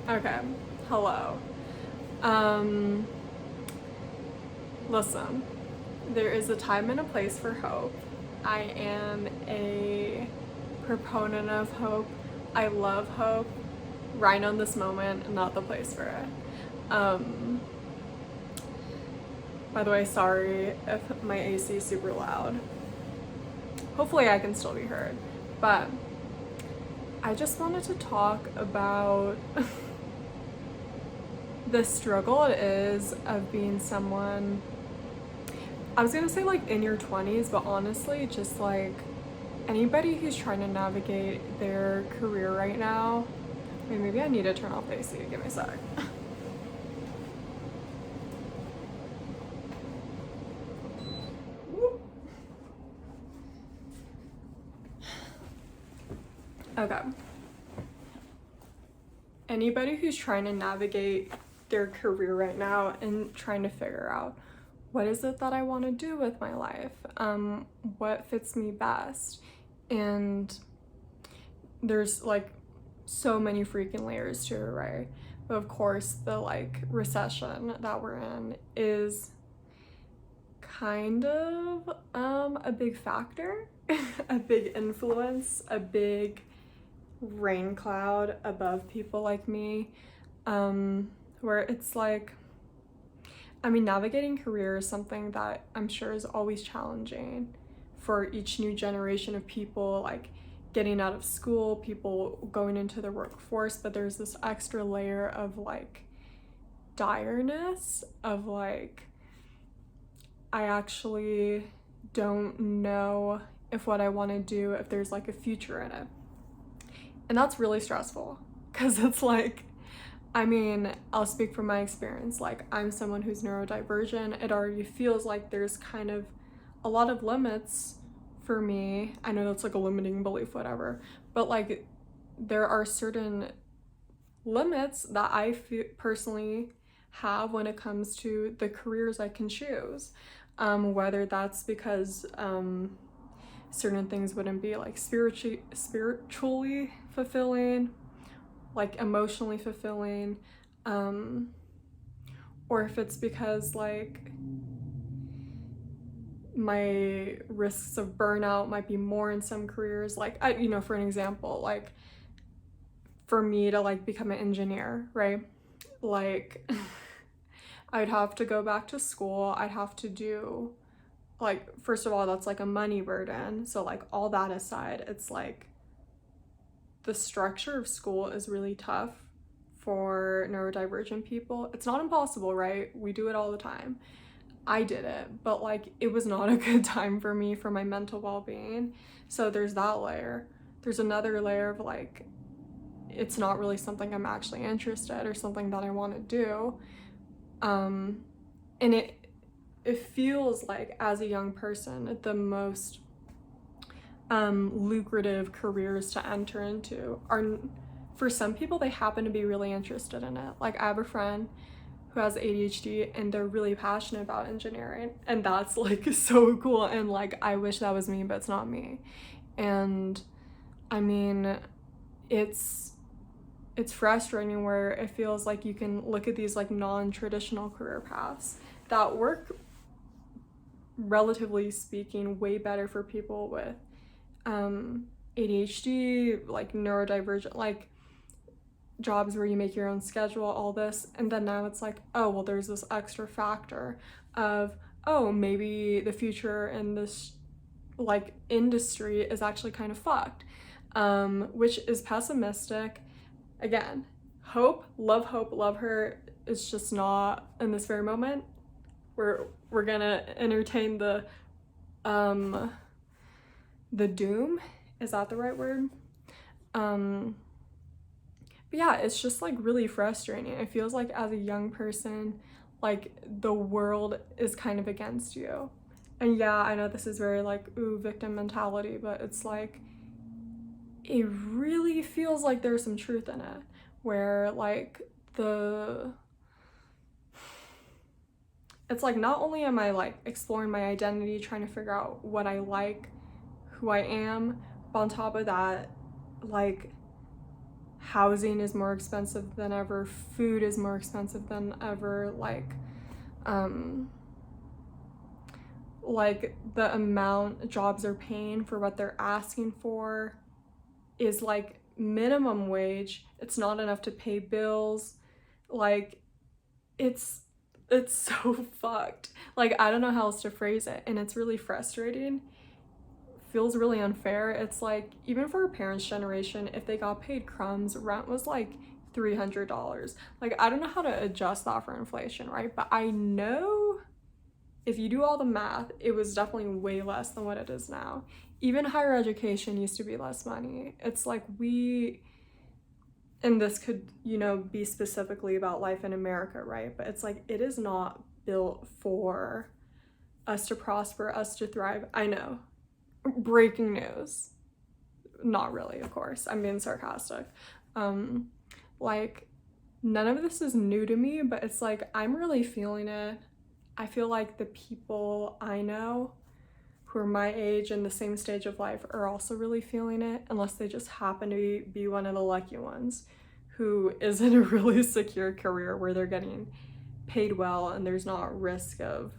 Okay, hello. Um, Listen, there is a time and a place for hope. I am a proponent of hope. I love hope. Right on this moment, not the place for it. By the way, sorry if my AC is super loud. Hopefully, I can still be heard. But I just wanted to talk about the struggle it is of being someone, I was gonna say like in your 20s, but honestly, just like anybody who's trying to navigate their career right now. Wait, maybe I need to turn off the AC. Give me a sec. Okay. Anybody who's trying to navigate their career right now and trying to figure out what is it that I want to do with my life, what fits me best, and there's like so many freaking layers to it, right? But of course, the like recession that we're in is kind of a big factor, a big influence, a big rain cloud above people like me, where it's like, I mean, navigating career is something that I'm sure is always challenging for each new generation of people, like getting out of school, people going into the workforce, but there's this extra layer of like direness of like, I actually don't know if what I want to do, if there's like a future in it. And that's really stressful because it's like, I mean, I'll speak from my experience. Like, I'm someone who's neurodivergent. It already feels like there's kind of a lot of limits for me. I know that's like a limiting belief, whatever. But like, there are certain limits that I personally have when it comes to the careers I can choose. Whether that's because certain things wouldn't be like spiritually fulfilling, like emotionally fulfilling, um, or if it's because like my risks of burnout might be more in some careers. Like, for an example, like for me to like become an engineer, right? Like, I'd have to go back to school. I'd have to do, like, first of all, that's like a money burden. So, like, all that aside, it's like the structure of school is really tough for neurodivergent people. It's not impossible, right? We do it all the time. I did it, but like it was not a good time for me for my mental well-being. So there's that layer. There's another layer of like it's not really something I'm actually interested or something that I want to do. And it feels like as a young person the most lucrative careers to enter into are, for some people, they happen to be really interested in it. Like I have a friend who has ADHD and they're really passionate about engineering, and that's like so cool, and like I wish that was me, but it's not me. And I mean, it's it's frustrating where it feels like you can look at these like non-traditional career paths that work, relatively speaking, way better for people with ADHD, like neurodivergent, like jobs where you make your own schedule, all this. And then now it's like, oh, well, there's this extra factor of, oh, maybe the future in this like industry is actually kind of fucked, which is pessimistic. Again, hope, love her. It's just not in this very moment. We're gonna entertain the doom. Is that the right word? But yeah, it's just like really frustrating. It feels like as a young person, like the world is kind of against you. And yeah, I know this is very like, ooh, victim mentality, but it's like, it really feels like there's some truth in it. Where like it's like not only am I like exploring my identity, trying to figure out what I like, who I am, but on top of that, like housing is more expensive than ever, food is more expensive than ever, like the amount jobs are paying for what they're asking for is like minimum wage. It's not enough to pay bills. Like it's so fucked. Like I don't know how else to phrase it, and it's really frustrating. Feels really unfair. It's like even for our parents' generation, if they got paid crumbs, rent was like $300. Like I don't know how to adjust that for inflation, right? But I know if you do all the math, it was definitely way less than what it is now. Even higher education used to be less money. It's like and this could, be specifically about life in America, right? But it's like, it is not built for us to prosper, us to thrive. I know. Breaking news. Not really, of course. I'm being sarcastic. Like, none of this is new to me, but it's like, I'm really feeling it. I feel like the people I know who are my age and the same stage of life are also really feeling it, unless they just happen to be one of the lucky ones who is in a really secure career where they're getting paid well and there's not risk of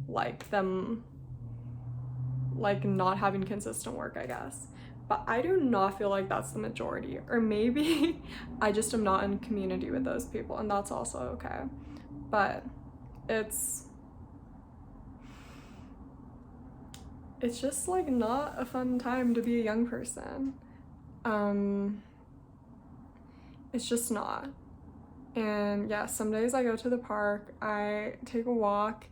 like them like not having consistent work, I guess. But I do not feel like that's the majority, or maybe I just am not in community with those people, and that's also okay. But it's just like not a fun time to be a young person. It's just not. And yeah, some days I go to the park, I take a walk,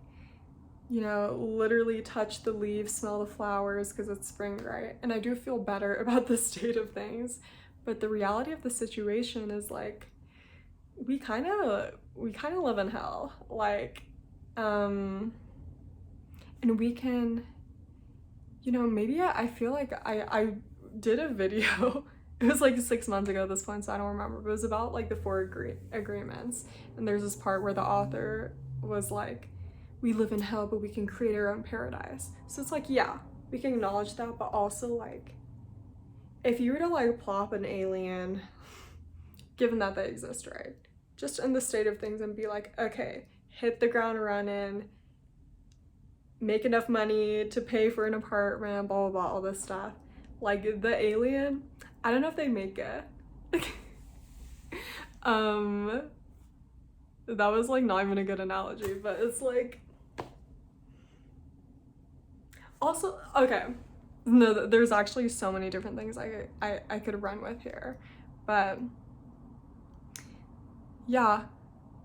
literally touch the leaves, smell the flowers because it's spring, right? And I do feel better about the state of things. But the reality of the situation is like, we kind of live in hell. Like, and we can, maybe I feel like I did a video. It was like 6 months ago at this point, so I don't remember. But it was about like the 4 agreements. And there's this part where the author was like, we live in hell, but we can create our own paradise. So it's like, yeah, we can acknowledge that, but also like, if you were to like plop an alien, given that they exist, right? Just in the state of things and be like, okay, hit the ground running, make enough money to pay for an apartment, blah, blah, blah, all this stuff. Like the alien, I don't know if they make it. That was like not even a good analogy, but it's like, also, okay, no, there's actually so many different things I could run with here, but yeah,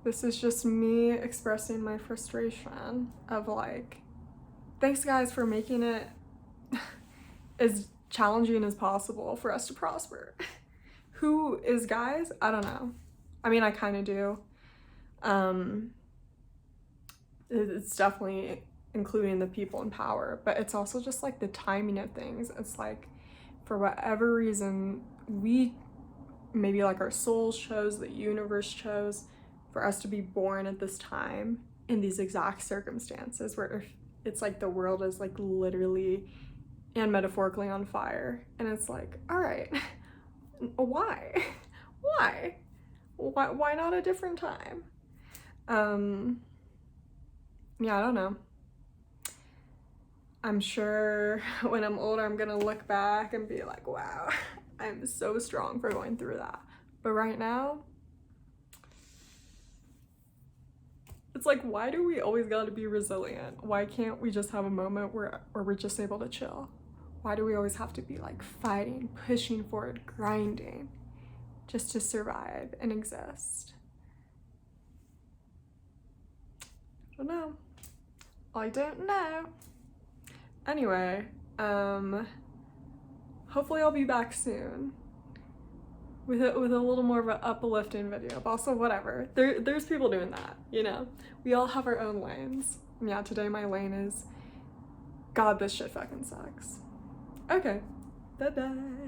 this is just me expressing my frustration of like, thanks guys for making it as challenging as possible for us to prosper. Who is guys? I don't know. I mean, I kind of do. It's definitely including the people in power, but it's also just like the timing of things. It's like, for whatever reason, maybe like our souls chose, the universe chose for us to be born at this time in these exact circumstances where it's like the world is like literally and metaphorically on fire, and it's like, all right, why not a different time? Yeah, I don't know. I'm sure when I'm older I'm gonna look back and be like, wow, I'm so strong for going through that. But right now, it's like, why do we always gotta be resilient? Why can't we just have a moment where we're just able to chill? Why do we always have to be like fighting, pushing forward, grinding just to survive and exist? I don't know. I don't know. Anyway, hopefully I'll be back soon with a little more of an uplifting video, but also whatever. There's people doing that, We all have our own lanes. And yeah, today my lane is, God, this shit fucking sucks. Okay, bye-bye.